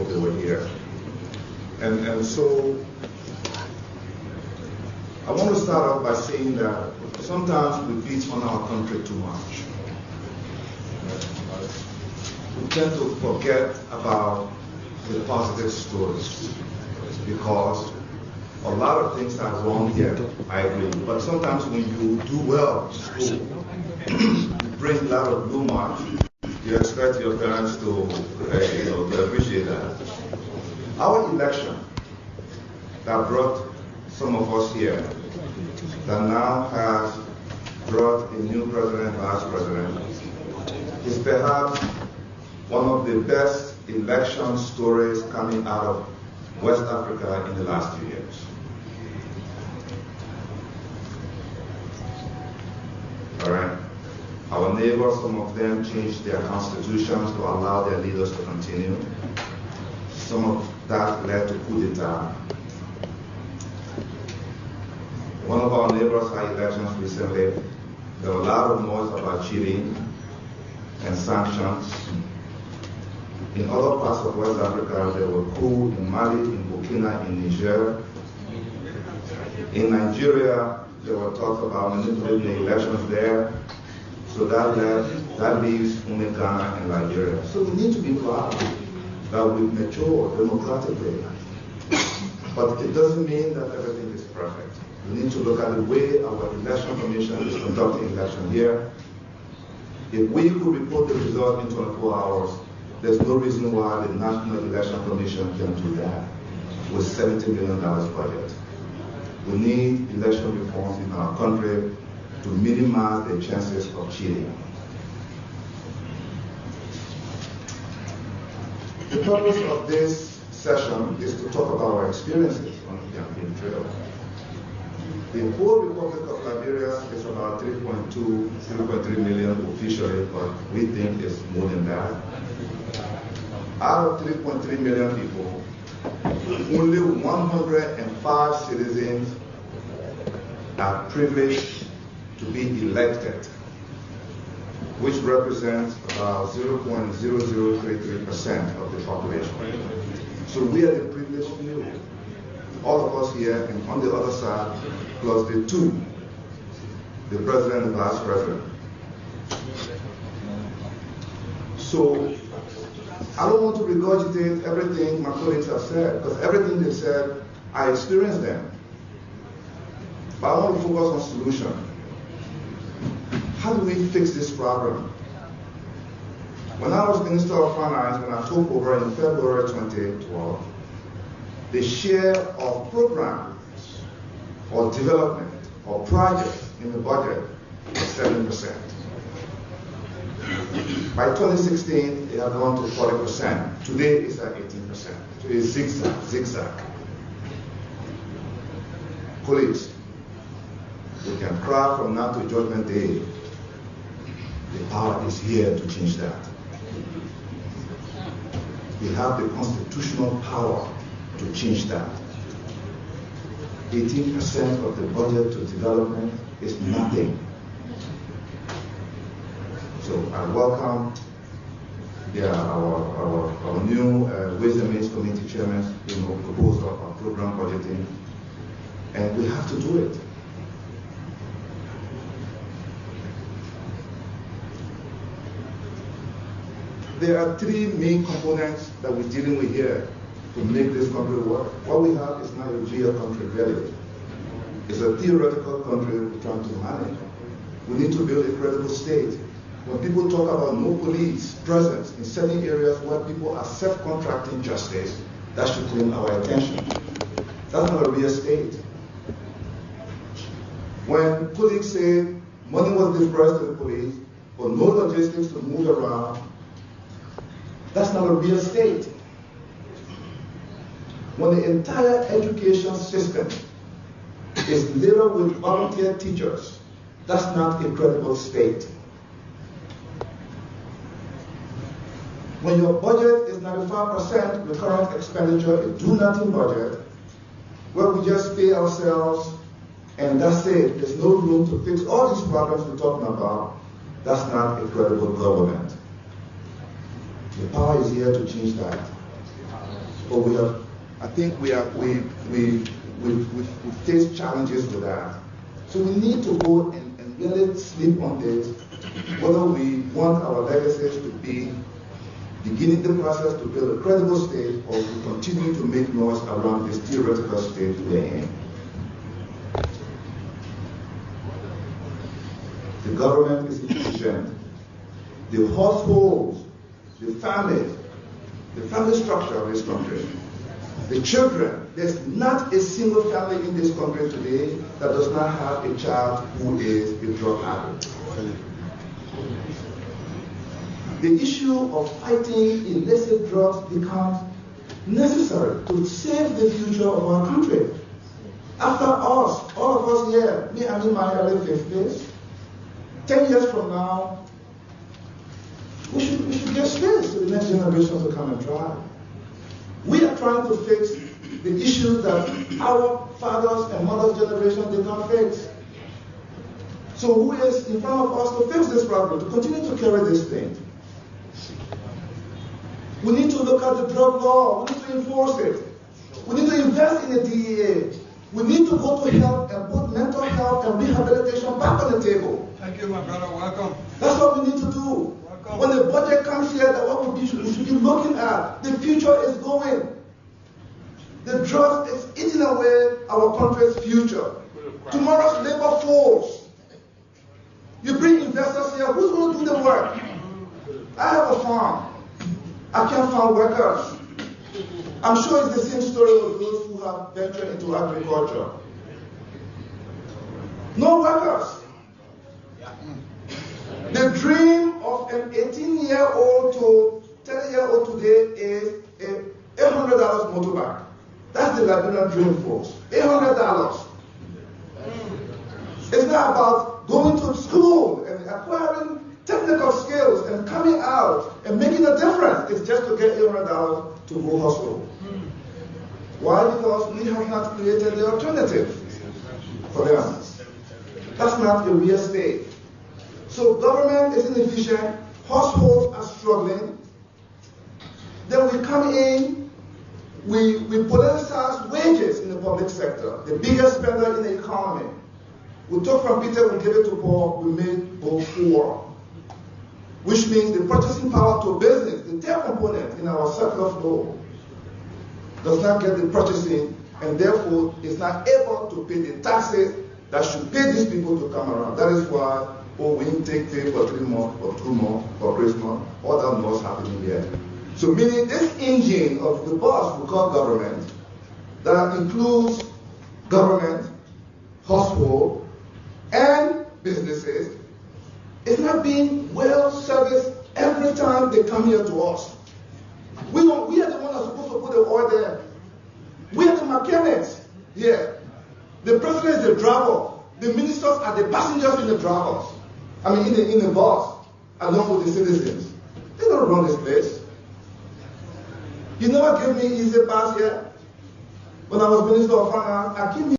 hope they were here. And so I want to start off by saying that sometimes we beat on our country too much. We tend to forget about the positive stories because a lot of things are wrong here, I agree. But sometimes when you do well in school, you bring a lot of blue marks, you expect your parents to appreciate that. Our election that brought some of us here, that now has brought a new president, vice president, is perhaps one of the best election stories coming out of West Africa in the last few years. All right. Our neighbors, some of them changed their constitutions to allow their leaders to continue. Some of that led to coup d'etat. One of our neighbors had elections recently. There were a lot of noise about cheating and sanctions. In other parts of West Africa, there were coups in Mali, in Burkina, in Niger. In Nigeria, there were talks about manipulating the elections there. So that leaves only Ghana and Nigeria. So we need to be proud that we've matured democratically. But it doesn't mean that everything is perfect. We need to look at the way our election commission is conducting election here. If we could report the result in 24 hours, there's no reason why the National Election Commission can do that with $70 million budget. We need election reforms in our country to minimize the chances of cheating. The purpose of this session is to talk about our experiences on the campaign trail. The whole Republic of Liberia is about 3.3 million officially, but we think it's more than that. Out of 3.3 million people, only 105 citizens are privileged to be elected, which represents about 0.0033% of the population. So we are the privileged few, all of us here, and on the other side, plus the two, the president and vice president. So I don't want to regurgitate everything my colleagues have said, because everything they said, I experienced them. But I want to focus on solution. How do we fix this problem? When I was Minister of Finance, when I took over in February 2012, the share of programs or development or projects in the budget was 7%. By 2016, it had gone to 40%. Today, it's at 18%. So it's zigzag. Colleagues, we can cry from now to Judgment Day. The power is here to change that. We have the constitutional power to change that. 18% of the budget to development is nothing. So I welcome our new Ways and Means Committee chairman, proposal of program budgeting, and we have to do it. There are three main components that we're dealing with here to make this country work. What we have is not a real country, really. It's a theoretical country we're trying to manage. We need to build a credible state. When people talk about no police presence in certain areas where people are self-contracting justice, that should claim our attention. That's not a real state. When colleagues say money was disbursed to the police, but no logistics to move around, that's not a real state. When the entire education system is littered with volunteer teachers, that's not a credible state. When your budget is 95% recurrent expenditure, a do-nothing budget, where we just pay ourselves and that's it, there's no room to fix all these problems we're talking about, that's not a credible government. The power is here to change that. but I think we face challenges with that. So we need to go and really sleep on this, whether we want our legacies to be beginning the process to build a credible state, or we continue to make noise around this theoretical state we're in. The government is inefficient. The households, the family structure of this country, the children, there's not a single family in this country today that does not have a child who is a drug addict. The issue of fighting illicit drugs becomes necessary to save the future of our country. After us, all of us here, me, I'm in my early 50s, 10 years from now, we should give space to the next generation to come and try. We are trying to fix the issues that our fathers and mothers' generation did not fix. So who is in front of us to fix this problem, to continue to carry this thing? We need to look at the drug law. We need to enforce it. We need to invest in the DEA. We need to go to health and put mental health and rehabilitation back on the table. Thank you, my brother. Welcome. That's what we need to do. Welcome. When the budget comes here, that what we should be looking at, the future is going. The drugs is eating away our country's future. Tomorrow's labor force. You bring investors here, who's going to do the work? I have a farm. I can't find workers. I'm sure it's the same story of those who have ventured into agriculture. No workers. The dream of an 18-year-old to 30-year-old today is a $800 motorbike. That's the Liberian dream, folks. $800. It's not about going to school and acquiring technical skills and coming out and making a difference. It's just to get $800 to go hustle. Why? Because we have not created the alternative for them. That's not a real state. So government is inefficient, households are struggling. Then we come in, we politicize wages in the public sector, the biggest spender in the economy. We took from Peter, we gave it to Paul, we made both poor. Which means the purchasing power to business, the third component in our circular flow, does not get the purchasing, and therefore is not able to pay the taxes that should pay these people to come around. That is why, we take pay for 3 months, for 2 months, for Christmas, all that was happening here. So meaning this engine of the bus we call government, that includes government, household, and businesses, is not being well serviced every time they come here to us. We are the ones that are supposed to put the oil there. We are the mechanics here. The president is the driver. The ministers are the passengers in the drivers. I mean, in the bus, along with the citizens. They don't run this place. You never gave me easy pass here. When I was Minister of Finance, I gave me